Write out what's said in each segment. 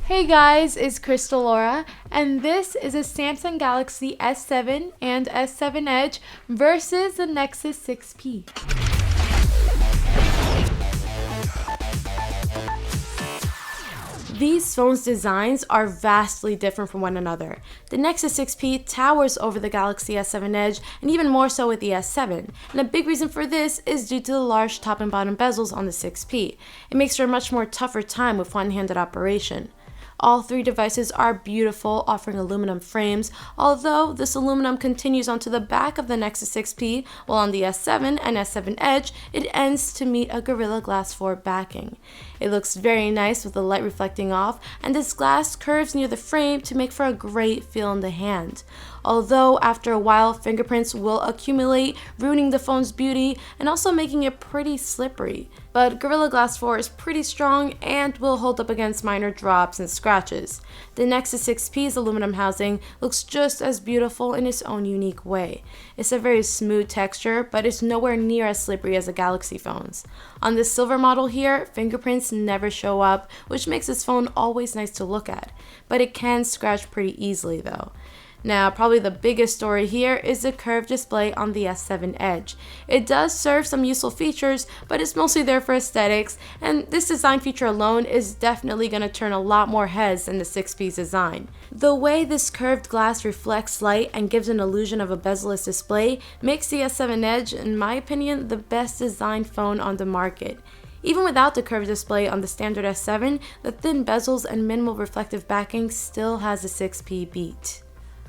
Hey guys, it's Crystal Laura, and this is a Samsung Galaxy S7 and S7 Edge versus the Nexus 6P. These phones' designs are vastly different from one another. The Nexus 6P towers over the Galaxy S7 Edge, and even more so with the S7. And a big reason for this is due to the large top and bottom bezels on the 6P. It makes for a much more tougher time with one-handed operation. All three devices are beautiful, offering aluminum frames, although this aluminum continues onto the back of the Nexus 6P, while on the S7 and S7 Edge, it ends to meet a Gorilla Glass 4 backing. It looks very nice with the light reflecting off, and this glass curves near the frame to make for a great feel in the hand. Although after a while, fingerprints will accumulate, ruining the phone's beauty and also making it pretty slippery. But Gorilla Glass 4 is pretty strong and will hold up against minor drops and scratches. The Nexus 6P's aluminum housing looks just as beautiful in its own unique way. It's a very smooth texture, but it's nowhere near as slippery as the Galaxy phones. On this silver model here, fingerprints never show up, which makes this phone always nice to look at. But it can scratch pretty easily though. Now, probably the biggest story here is the curved display on the S7 Edge. It does serve some useful features, but it's mostly there for aesthetics, and this design feature alone is definitely going to turn a lot more heads than the 6P's design. The way this curved glass reflects light and gives an illusion of a bezel-less display makes the S7 Edge, in my opinion, the best designed phone on the market. Even without the curved display on the standard S7, the thin bezels and minimal reflective backing still has the 6P beat.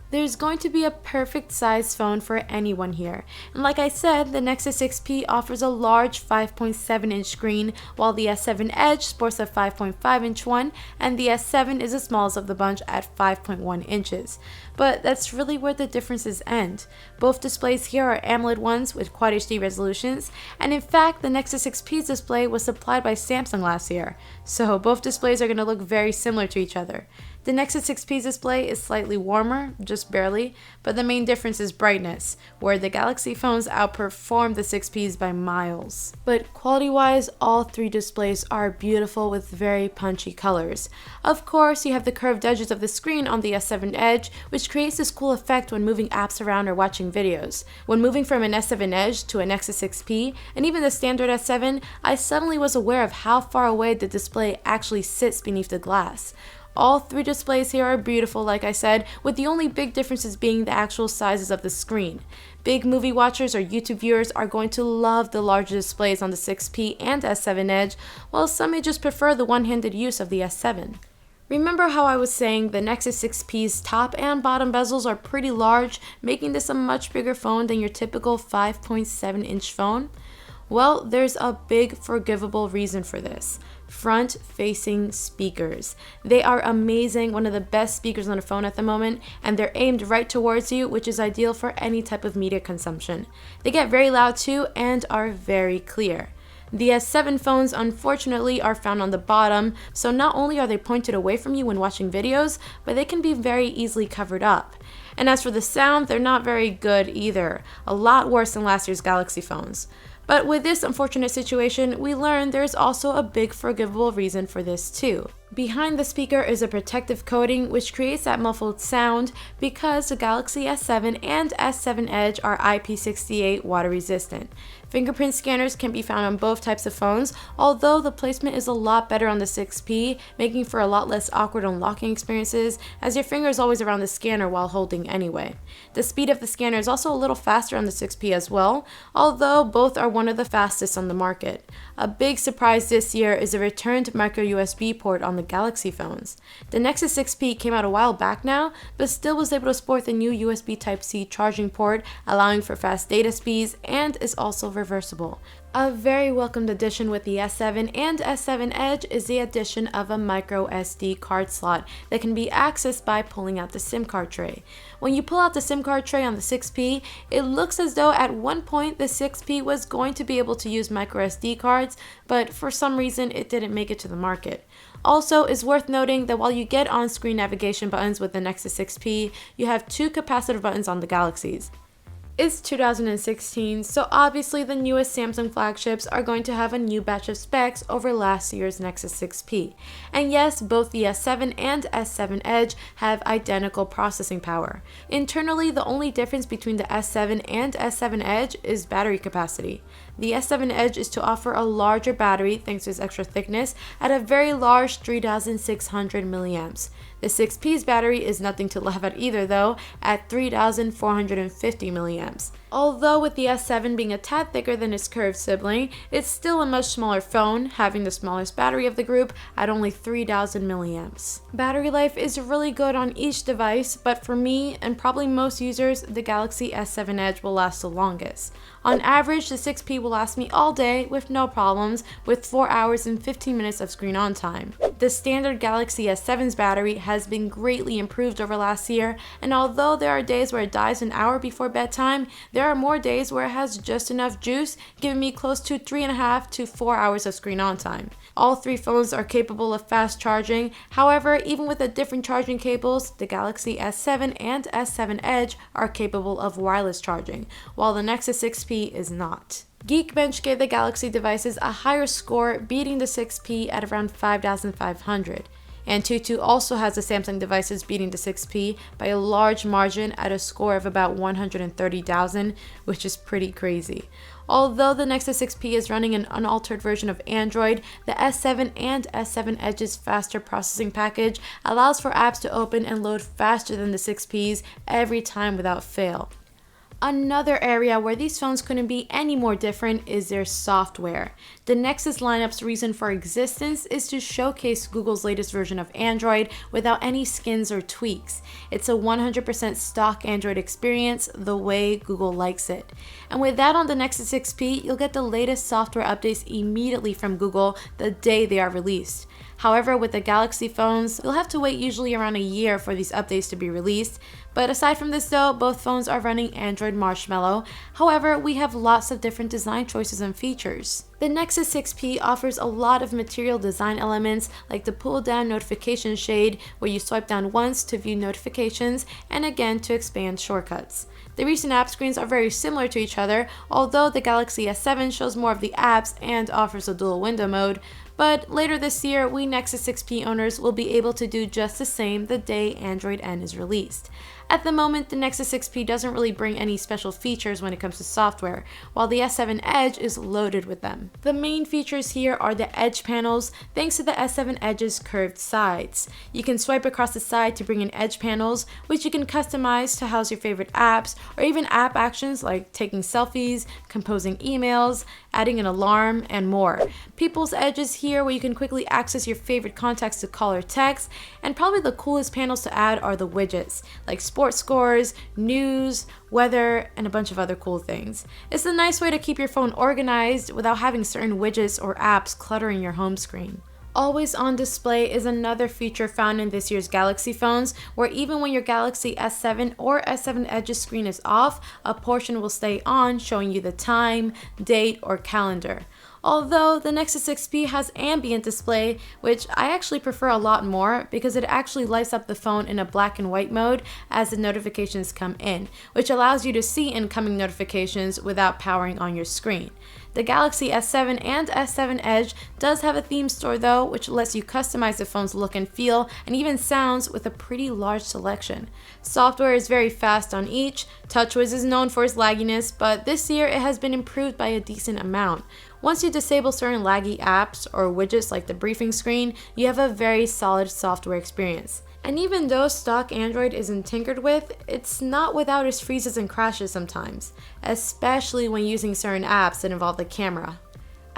There's going to be a perfect size phone for anyone here, and like I said, the Nexus 6P offers a large 5.7-inch screen, while the S7 Edge sports a 5.5-inch one, and the S7 is the smallest of the bunch at 5.1 inches. But that's really where the differences end. Both displays here are AMOLED ones with Quad HD resolutions, and in fact, the Nexus 6P's display was supplied by Samsung last year, so both displays are going to look very similar to each other. The Nexus 6P's display is slightly warmer, just barely, but the main difference is brightness, where the Galaxy phones outperform the 6P's by miles. But quality-wise, all three displays are beautiful with very punchy colors. Of course, you have the curved edges of the screen on the S7 Edge, which creates this cool effect when moving apps around or watching videos. When moving from an S7 Edge to a Nexus 6P, and even the standard S7, I suddenly was aware of how far away the display actually sits beneath the glass. All three displays here are beautiful, like I said, with the only big differences being the actual sizes of the screen. Big movie watchers or YouTube viewers are going to love the larger displays on the 6P and S7 Edge, while some may just prefer the one-handed use of the S7. Remember how I was saying the Nexus 6P's top and bottom bezels are pretty large, making this a much bigger phone than your typical 5.7-inch phone? Well, there's a big forgivable reason for this. Front-facing speakers. They are amazing, one of the best speakers on a phone at the moment, and they're aimed right towards you, which is ideal for any type of media consumption. They get very loud too and are very clear. The S7 phones unfortunately are found on the bottom, so not only are they pointed away from you when watching videos, but they can be very easily covered up. And as for the sound, they're not very good either, a lot worse than last year's Galaxy phones. But with this unfortunate situation, we learned there's also a big forgivable reason for this too. Behind the speaker is a protective coating which creates that muffled sound because the Galaxy S7 and S7 Edge are IP68 water resistant. Fingerprint scanners can be found on both types of phones, although the placement is a lot better on the 6P, making for a lot less awkward unlocking experiences as your finger is always around the scanner while holding anyway. The speed of the scanner is also a little faster on the 6P as well, although both are one of the fastest on the market. A big surprise this year is a returned micro USB port on the Galaxy phones. The Nexus 6P came out a while back now, but still was able to sport the new USB Type-C charging port, allowing for fast data speeds, and is also reversible. A very welcomed addition with the S7 and S7 Edge is the addition of a micro SD card slot that can be accessed by pulling out the SIM card tray. When you pull out the SIM card tray on the 6P, it looks as though at one point the 6P was going to be able to use micro SD cards, but for some reason it didn't make it to the market. Also, it's worth noting that while you get on-screen navigation buttons with the Nexus 6P, you have two capacitive buttons on the Galaxies. It's 2016, so obviously the newest Samsung flagships are going to have a new batch of specs over last year's Nexus 6P. And yes, both the S7 and S7 Edge have identical processing power. Internally, the only difference between the S7 and S7 Edge is battery capacity. The S7 Edge is to offer a larger battery thanks to its extra thickness at a very large 3,600 milliamps. The 6P's battery is nothing to laugh at either though, at 3,450 milliamps. Although with the S7 being a tad thicker than its curved sibling, it's still a much smaller phone, having the smallest battery of the group at only 3,000 milliamps. Battery life is really good on each device, but for me, and probably most users, the Galaxy S7 Edge will last the longest. On average, the 6P will last me all day with no problems, with 4 hours and 15 minutes of screen on time. The standard Galaxy S7's battery has been greatly improved over last year, and although there are days where it dies an hour before bedtime, there are more days where it has just enough juice, giving me close to 3.5 to 4 hours of screen on time. All three phones are capable of fast charging. However, even with the different charging cables, the Galaxy S7 and S7 Edge are capable of wireless charging, while the Nexus 6P is not. Geekbench gave the Galaxy devices a higher score, beating the 6P at around 5,500. Antutu also has the Samsung devices beating the 6P by a large margin at a score of about 130,000, which is pretty crazy. Although the Nexus 6P is running an unaltered version of Android, the S7 and S7 Edge's faster processing package allows for apps to open and load faster than the 6P's every time without fail. Another area where these phones couldn't be any more different is their software. The Nexus lineup's reason for existence is to showcase Google's latest version of Android without any skins or tweaks. It's a 100% stock Android experience the way Google likes it. And with that on the Nexus 6P, you'll get the latest software updates immediately from Google the day they are released. However, with the Galaxy phones, you'll have to wait usually around a year for these updates to be released. But aside from this though, both phones are running Android Marshmallow. However, we have lots of different design choices and features. The Nexus 6P offers a lot of material design elements like the pull-down notification shade where you swipe down once to view notifications and again to expand shortcuts. The recent app screens are very similar to each other, although the Galaxy S7 shows more of the apps and offers a dual window mode. But later this year, we Nexus 6P owners will be able to do just the same the day Android N is released. At the moment, the Nexus 6P doesn't really bring any special features when it comes to software, while the S7 Edge is loaded with them. The main features here are the edge panels, thanks to the S7 Edge's curved sides. You can swipe across the side to bring in edge panels, which you can customize to house your favorite apps, or even app actions like taking selfies, composing emails, adding an alarm, and more. People's Edge is here where you can quickly access your favorite contacts to call or text, and probably the coolest panels to add are the widgets, like sports scores, news, weather, and a bunch of other cool things. It's a nice way to keep your phone organized without having certain widgets or apps cluttering your home screen. Always on display is another feature found in this year's Galaxy phones, where even when your Galaxy S7 or S7 Edge's screen is off, a portion will stay on showing you the time, date, or calendar. Although the Nexus 6P has ambient display, which I actually prefer a lot more because it actually lights up the phone in a black and white mode as the notifications come in, which allows you to see incoming notifications without powering on your screen. The Galaxy S7 and S7 Edge does have a theme store though, which lets you customize the phone's look and feel, and even sounds with a pretty large selection. Software is very fast on each. TouchWiz is known for its lagginess, but this year it has been improved by a decent amount. Once you disable certain laggy apps or widgets like the briefing screen, you have a very solid software experience. And even though stock Android isn't tinkered with, it's not without its freezes and crashes sometimes, especially when using certain apps that involve the camera.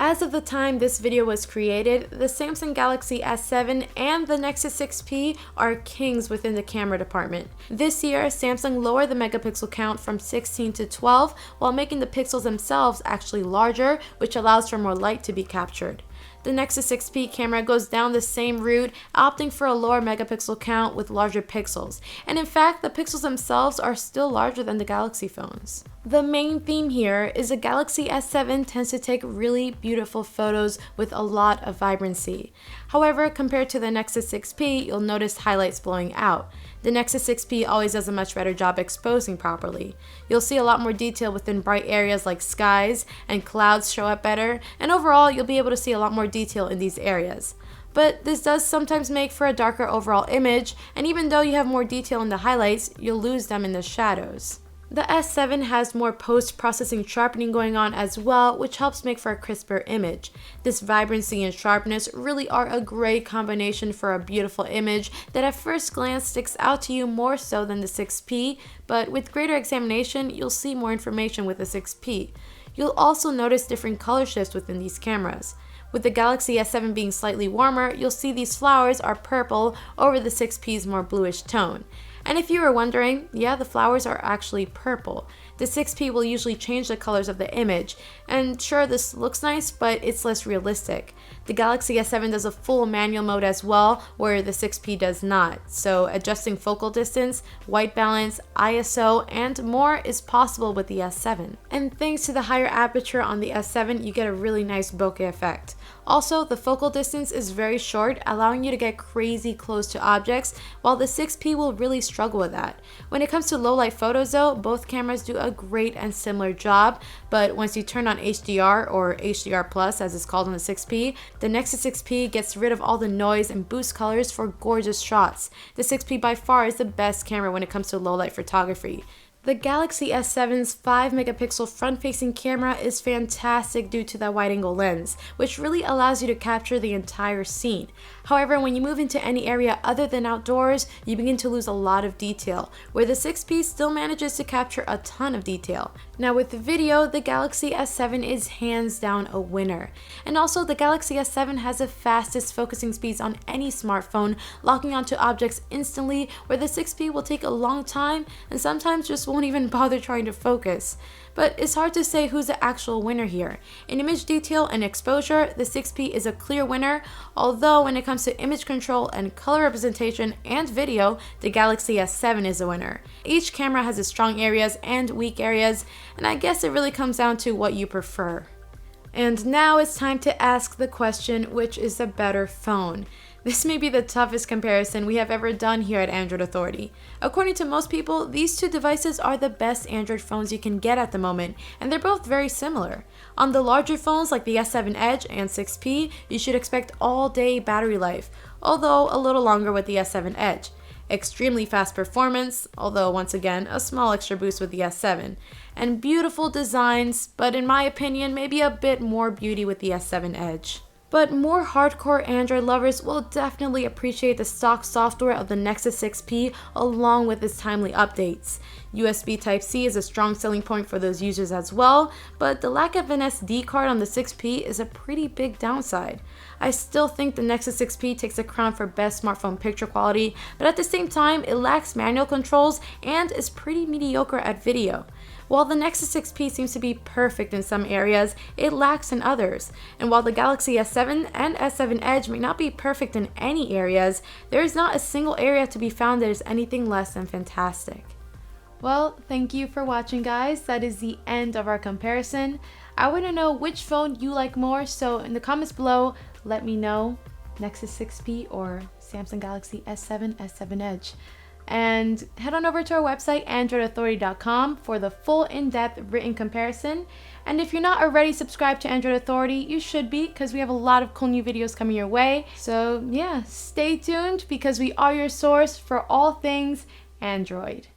As of the time this video was created, the Samsung Galaxy S7 and the Nexus 6P are kings within the camera department. This year, Samsung lowered the megapixel count from 16 to 12 while making the pixels themselves actually larger, which allows for more light to be captured. The Nexus 6P camera goes down the same route, opting for a lower megapixel count with larger pixels. And in fact, the pixels themselves are still larger than the Galaxy phones. The main theme here is the Galaxy S7 tends to take really beautiful photos with a lot of vibrancy. However, compared to the Nexus 6P, you'll notice highlights blowing out. The Nexus 6P always does a much better job exposing properly. You'll see a lot more detail within bright areas like skies, and clouds show up better, and overall you'll be able to see a lot more detail in these areas. But this does sometimes make for a darker overall image, and even though you have more detail in the highlights, you'll lose them in the shadows. The S7 has more post-processing sharpening going on as well, which helps make for a crisper image. This vibrancy and sharpness really are a great combination for a beautiful image that at first glance sticks out to you more so than the 6P, but with greater examination, you'll see more information with the 6P. You'll also notice different color shifts within these cameras. With the Galaxy S7 being slightly warmer, you'll see these flowers are purple over the 6P's more bluish tone. And if you were wondering, yeah, the flowers are actually purple. The 6P will usually change the colors of the image, and sure, this looks nice, but it's less realistic. The Galaxy S7 does a full manual mode as well, where the 6P does not, so adjusting focal distance, white balance, ISO, and more is possible with the S7. And thanks to the higher aperture on the S7, you get a really nice bokeh effect. Also, the focal distance is very short, allowing you to get crazy close to objects, while the 6P will really struggle with that. When it comes to low light photos though, both cameras do a great and similar job, but once you turn on HDR, or HDR+, as it's called on the 6P, the Nexus 6P gets rid of all the noise and boosts colors for gorgeous shots. The 6P by far is the best camera when it comes to low light photography. The Galaxy S7's 5 megapixel front-facing camera is fantastic due to that wide-angle lens, which really allows you to capture the entire scene. However, when you move into any area other than outdoors, you begin to lose a lot of detail, where the 6P still manages to capture a ton of detail. Now with the video, the Galaxy S7 is hands down a winner. And also, the Galaxy S7 has the fastest focusing speeds on any smartphone, locking onto objects instantly, where the 6P will take a long time and sometimes just won't even bother trying to focus. But it's hard to say who's the actual winner here. In image detail and exposure, the 6P is a clear winner, although when it comes to image control and color representation and video, the Galaxy S7 is a winner. Each camera has its strong areas and weak areas, and I guess it really comes down to what you prefer. And now it's time to ask the question, which is the better phone? This may be the toughest comparison we have ever done here at Android Authority. According to most people, these two devices are the best Android phones you can get at the moment, and they're both very similar. On the larger phones like the S7 Edge and 6P, you should expect all-day battery life, although a little longer with the S7 Edge. Extremely fast performance, although once again, a small extra boost with the S7. And beautiful designs, but in my opinion, maybe a bit more beauty with the S7 Edge. But more hardcore Android lovers will definitely appreciate the stock software of the Nexus 6P along with its timely updates. USB Type-C is a strong selling point for those users as well, but the lack of an SD card on the 6P is a pretty big downside. I still think the Nexus 6P takes the crown for best smartphone picture quality, but at the same time, it lacks manual controls and is pretty mediocre at video. While the Nexus 6P seems to be perfect in some areas, it lacks in others. And while the Galaxy S7 and S7 Edge may not be perfect in any areas, there is not a single area to be found that is anything less than fantastic. Well, thank you for watching, guys. That is the end of our comparison. I want to know which phone you like more, so in the comments below, let me know, Nexus 6P or Samsung Galaxy S7, S7 Edge. And head on over to our website, androidauthority.com, for the full in-depth written comparison. And if you're not already subscribed to Android Authority, you should be, because we have a lot of cool new videos coming your way. So yeah, stay tuned, because we are your source for all things Android.